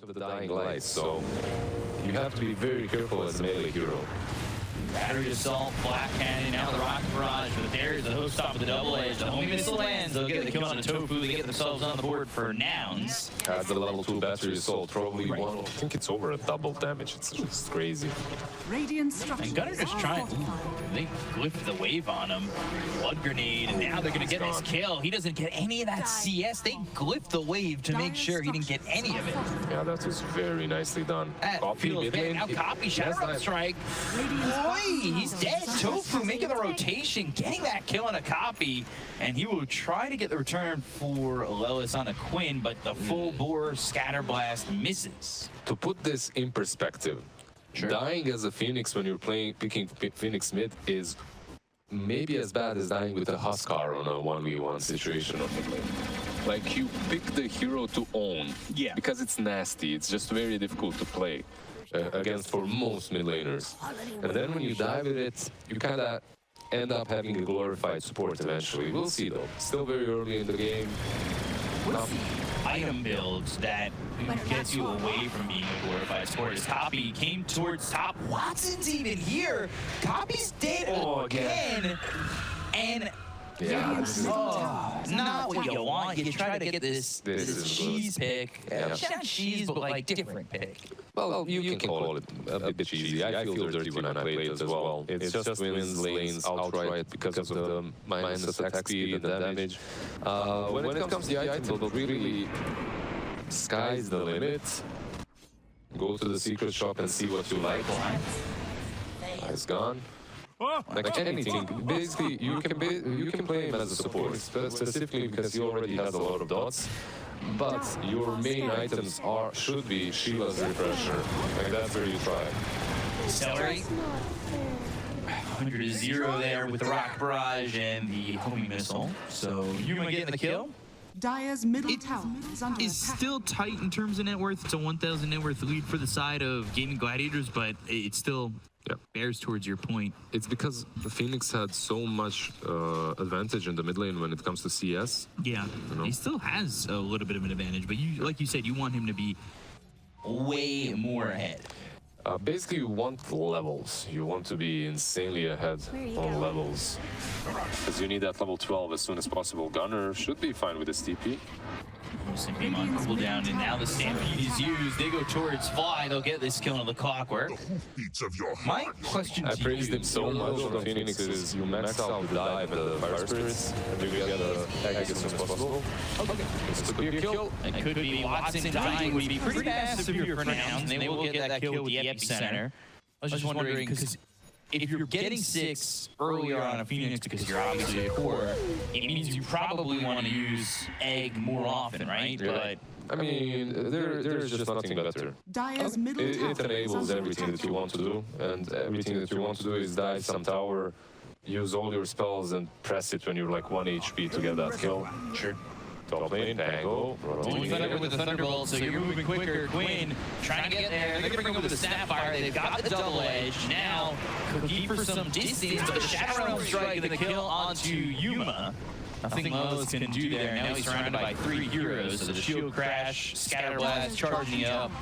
of the dying light, so you have to be very careful as a melee hero. Battery assault, black cannon, now the rocket barrage, but there's the hook stop with the double edge. The homing missile lands, they'll get the kill on the tofu, they get themselves on the board for Nouns. At the level 2 battery assault, probably one, I think it's over a double damage, it's just crazy. And Gunner just trying, they glyphed the wave on him, blood grenade, and now they're gonna get this kill. He doesn't get any of that CS, they glyphed the wave to make sure he didn't get any of it. Yeah, that was very nicely done. That feels bad. Now Copy, Shadow Strike. Boy, he's dead. Tofu making the rotation, getting that kill on a Copy, and he will try to get the return for Lelis on a Quinn, but the full bore scatter blast misses. To put this in perspective, dying as a Phoenix when you're picking Phoenix mid is maybe as bad as dying with a Huskar on a 1v1 situation on mid lane. Like, you pick the hero to own, because it's nasty, it's just very difficult to play against for most mid laners. And then when you die with it, you kind of end up having a glorified support eventually. We'll see though, still very early in the game. Item builds that gets you away from being a glorified support. His Copy came towards top. Watson's even here. Copy's dead again. And yeah, not what you want. You try to get this cheese pick. Not cheese, but like different pick. Well, you can call it a bit cheesy. I feel dirty when I play it as well. It just wins lanes outright because of the minus attack speed and damage. When it comes to the items, it'll really sky's the limit. Go to the secret shop and see what you like. It's gone. Like anything, basically you can play him as a support, specifically because he already has a lot of dots. But your main items should be Sheila's refresher. Like, that's where you try. Accelerate. 100-0 there with the rock barrage and the homing missile. So Yuma getting the kill. Dire's middle tower is under attack. Still tight in terms of net worth. It's a 1,000 net worth lead for the side of Gaimin Gladiators, but it still bears towards your point. It's because the Phoenix had so much advantage in the mid lane when it comes to CS. Yeah, he still has a little bit of an advantage, but you, like you said, you want him to be way more ahead. Basically, you want levels. You want to be insanely ahead on levels. Because you need that level 12 as soon as possible. Gunner should be fine with his TP. Beam on cooldown, and now the Stampede is used. They go towards Fly. They'll get this kill on the clockwork. My question to I praised him so much on Phoenix is you max out the dive and the fire spirits, and you get the egg as soon as possible. Okay, this could be a kill. It could be Watson dying would be pretty massive here for Nouns, and they will get that kill with the epicenter. I was just wondering, because if you're getting 6 earlier on a Phoenix because you're obviously a core, it means you probably want to use egg more often, right? Yeah. But I mean, there's just nothing better. It enables everything that you want to do, and everything that you want to do is dive some tower, use all your spells, and press it when you're like 1 HP to get that kill. Sure. Top lane, Tango, rolling in with the Thunderbolt, so you're moving quicker. Quinn trying to get there. They're going to bring over the Sapphire. They've got the double edge. Now, Cookie for some distance, but the Shadow Realm Strike and the kill onto Yuma. Nothing Lelis can do there. Now he's surrounded by 3 heroes, so the Shield Crash, Scatter Blast, charging up,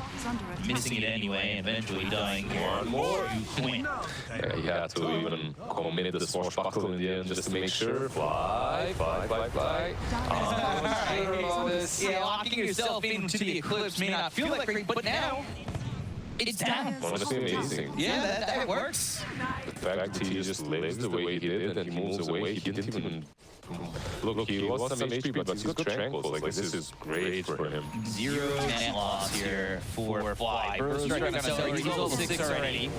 missing it anyway, and eventually dying. One more to Quinn. He had to even commit the swashbuckle in the end just to make sure. Fly. Yeah, locking yourself into the Eclipse may not feel like great, but now it's down. Honestly amazing. Yeah, that works. The fact that he just lives the way he did and he moves away, he didn't even... Look, he lost some HP, but he's got tranquils. Like, this is great for him. 0 net loss here for Fly. Burst strike on Accelerate. He's level 6 already.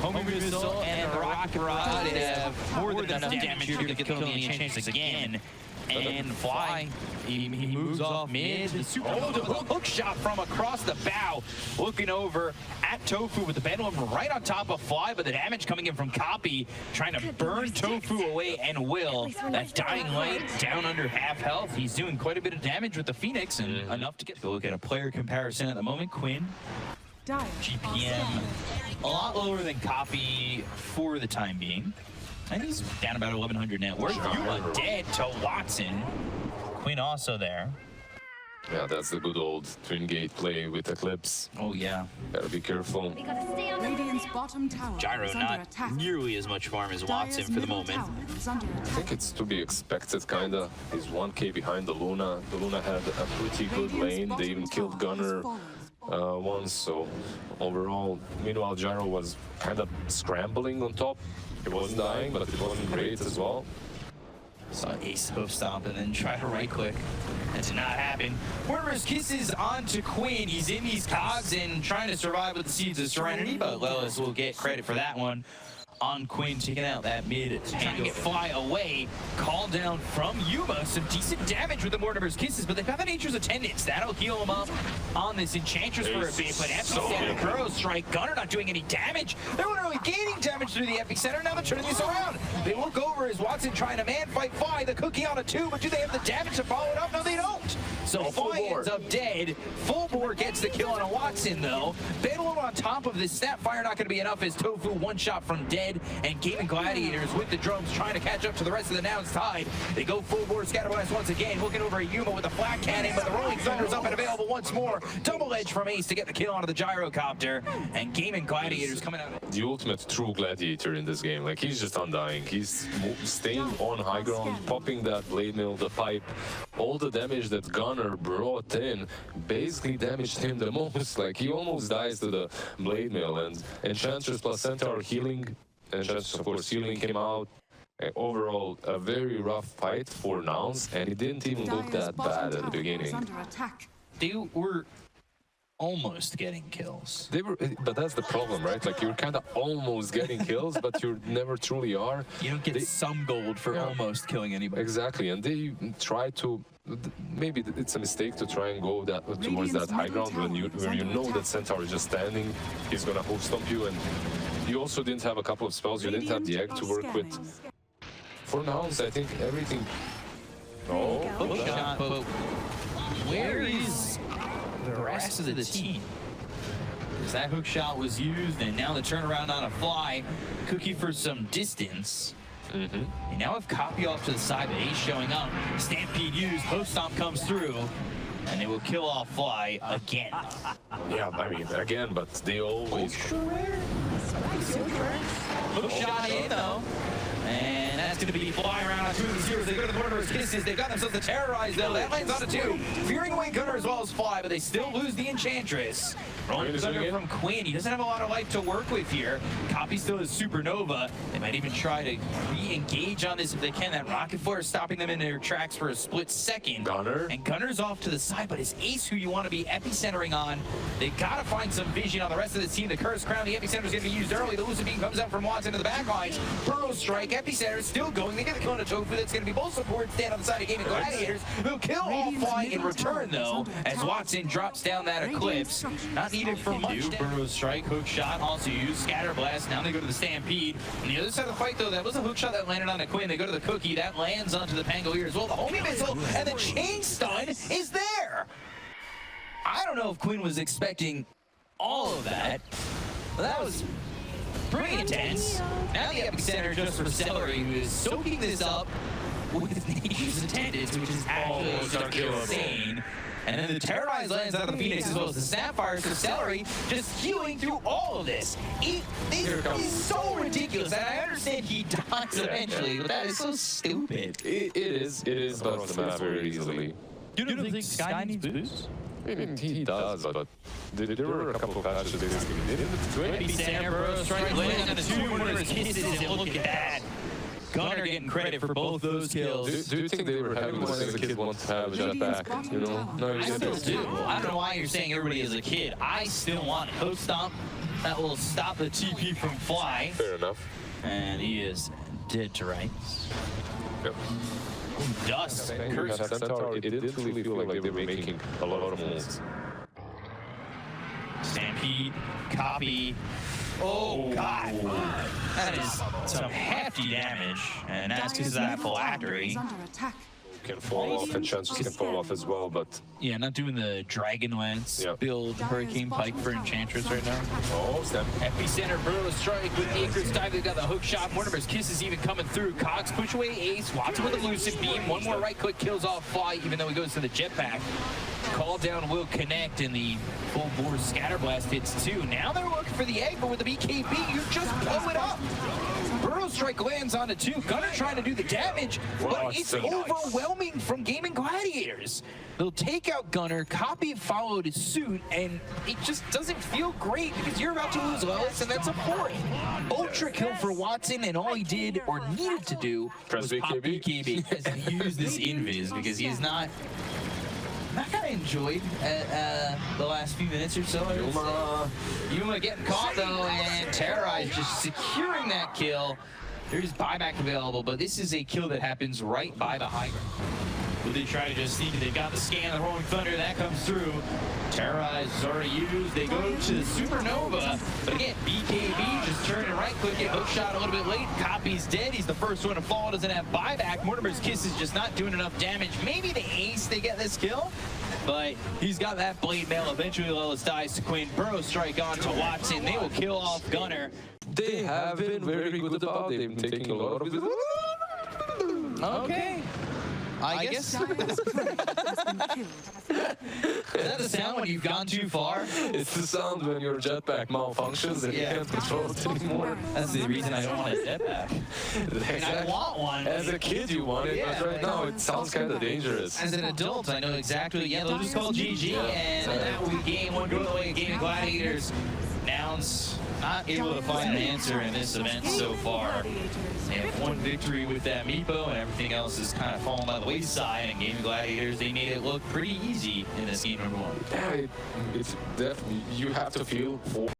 Homing missile and the rocket barrage. They have more than enough damage here to kill the Enchantress again. And Fly, he moves off mid. The hook shot from across the bow. Looking over at Tofu with the Bedlam right on top of Fly, but the damage coming in from Copy, trying to burn Tofu away, and Will. That dying light down under half health. He's doing quite a bit of damage with the Phoenix, and enough to get to look at a player comparison at the moment. Quinn, GPM, a lot lower than Copy for the time being. And he's down about 1,100 net worth. Yuma dead to Watson. Quinn also there. Yeah, that's the good old twin gate play with Eclipse. Oh, yeah. Gotta be careful. Radiant's bottom tower Gyro is under not attack. nearly as much farm as Dire's Watson for the middle moment. tower is under I attack. think it's to be expected, kinda. He's 1k behind the Luna. The Luna had a pretty good lane. They even killed Gunner once, so overall, meanwhile, Gyro was kind of scrambling on top. He wasn't dying, but it wasn't great as well. Saw Ace hoof stomp and then try to right click. That did not happen. Mortimer's Kisses on to Quinn. He's in these cogs and trying to survive with the Seeds of Serenity, but Lelis will get credit for that one. On Quinn, taking out that mid, trying to get Fly away. Call down from Yuma. Some decent damage with the Mortimer's Kisses, but they've got the Nature's Attendants. That'll heal him up on this Enchantress for a bit, but Epicenter, Burrow Strike, Gunner not doing any damage. They were really gaining damage through the Epicenter. Now they're turning this around. They look over as Watson trying to man fight Fly. The cookie on a 2, but do they have the damage to follow it up? No, they don't. So Fly ends up dead. Full Bore gets the kill on a Watson, though. Banaload on top of this. Snapfire not going to be enough as Tofu one shot from dead. And Gaimin Gladiators with the drums trying to catch up to the rest of the Nouns tide. They go full Bore Scatterblast once again, looking over at Yuma with the flat cannon, but the Rolling Thunder's up and available once more. Double edge from Ace to get the kill onto the Gyrocopter. And Gaimin Gladiators coming out. The ultimate true gladiator in this game. Like, he's just undying. He's staying on high ground, popping that blade mill, the pipe. All the damage that Gunner brought in basically damaged him the most. Like, he almost dies to the blade mill, and Enchantress plus Centaur healing. Enchantress, of course, healing him out. Overall, a very rough fight for Nouns, and it didn't even look that bad at the beginning. They were almost getting kills. They were, but that's the problem, right? Like, you're kind of almost getting kills, but you never truly are. You don't get some gold for almost killing anybody. Exactly, and they try to. Maybe it's a mistake to try and go towards that high ground where you know that Centaur is just standing. He's gonna hook stomp you, and you also didn't have a couple of spells. You didn't have the egg to work with. For Nouns, I think everything. Oh, Hook shot, but where is the rest of the team? Because that hook shot was used, and now the turnaround on a Fly. Cookie for some distance. And now have Copy off to the side, but Ace showing up. Stampede used, Post Stomp comes through, and they will kill off Fly again. yeah, I mean, again, but they always. Hook shot in, though. And that's going to be Fly around on 2 of the zeros. They go to the Mortimer's Kisses. They've got themselves to terrorize, though. That lands on a 2. Fearing away Gunner as well as Fly, but they still lose the Enchantress. Rolling Thunder from Quinn. He doesn't have a lot of life to work with here. Copy still has Supernova. They might even try to re-engage on this if they can. That Rocket Flare stopping them in their tracks for a split second. Gunner. And Gunner's off to the side, but it's Ace who you want to be epicentering on. They got to find some vision on the rest of the team. The Curse Crown, the epicenter's going to be used early. The Lucid Beam comes out from Watson to the back lines. Burrow Strike, epicenter still going. They get the kill on a Tofu. That's going to be both support stand on the side of Gaimin Gladiators. They'll kill all Fly in return, though, as Watson drops down that Eclipse. Not needed for much. Burrow Strike, hook shot, also used. Scatter Blast. Now they go to the Stampede. On the other side of the fight, though, that was a hook shot that landed on a Quinn. They go to the Cookie. That lands onto the Pangolier as well. The homing missile and the chain stun is there. I don't know if Quinn was expecting all of that, but that was pretty intense. Now the epicenter just for Celery, who is soaking this up with Nature's Attendants, which is actually insane. And then the Terrorize lands out of the Phoenix as well as the Snapfire, so Celery just healing through all of this. This is so ridiculous, and I understand he dies eventually, but that is so stupid. It is buffed the map very easily. You don't think Sky needs boost? I mean, he does, but there were a couple of patches they didn't. Epicenter, Burrow Strike, landing on the 2 Mortimer's Kisses, and look at that. Gunner getting credit for both those kills. Do you think they were having the same kid want to have a jetpack? You know? No, I still do. I don't know why you're saying everybody is a kid. I still want Hook Stomp. That will stop the TP from Fly. Fair enough. And he is dead to rights. Yep. Dust. Curse Centaur, it didn't really feel like they were making a lot of moves. Stampede, Copy. Oh, God. That is some hefty damage. And that's because of that phylactery. Can fall off, and chances can fall off as well, but... Yeah, not doing the Dragon Lance build Hurricane Pike for Enchantress right now. Oh, snap. Epicenter, Burrow Strike with Acres Dive. They've got the hook shot. Mortimer's Kiss is even coming through. Cox push away Ace. Watson with a Lucid Beam. One more right click kills off Fly, even though he goes to the jetpack. call down will connect, and the full bore scatter blast hits too. Now they're looking for the egg, but with the BKB, you just blow it up. Burrow Strike lands onto 2. Gunner trying to do the damage, but it's overwhelming from Gaimin Gladiators. They'll take out Gunner, Copy followed his suit, and it just doesn't feel great because you're about to lose Lelis, and that's a 4th. Ultra kill for Watson, and all he did or needed to do was pop BKB. Has used this invis because he is not kind of enjoyed the last few minutes or so. Yuma getting caught though, and Terrorize just securing that kill. There's buyback available, but this is a kill that happens right by the high ground. Will they try to just sneak it? They've got the scan, the Rolling Thunder, that comes through. Terrorize is already used. They go to the Supernova, but again, BKB just turn and right click it. Hook shot a little bit late. Copy's dead. He's the first one to fall. Doesn't have buyback. Mortimer's Kiss is just not doing enough damage. Maybe the ace they get this kill, but he's got that blade mail. Eventually, Lelis dies to Quinn. Burrow Strike on to Watson. They will kill off Gunner. They have been very good about it. They've been taking a lot of it. Okay. I guess. Is that the sound when you've gone too far? It's the sound when your jetpack malfunctions and you can't control it anymore. That's the reason I don't want a jetpack. Exactly. I want one. As a kid you want it, but right now it sounds kind of dangerous. As an adult, I know exactly. Yeah, they'll just call GG, and that will be game 1 going away. Gaimin Gladiators. Nouns not able to find an answer in this event so far. They have 1 victory with that Meepo, and everything else is kind of falling by the wayside. And Gaimin Gladiators, they made it look pretty easy in this game number 1. Yeah, it's definitely, you have to feel for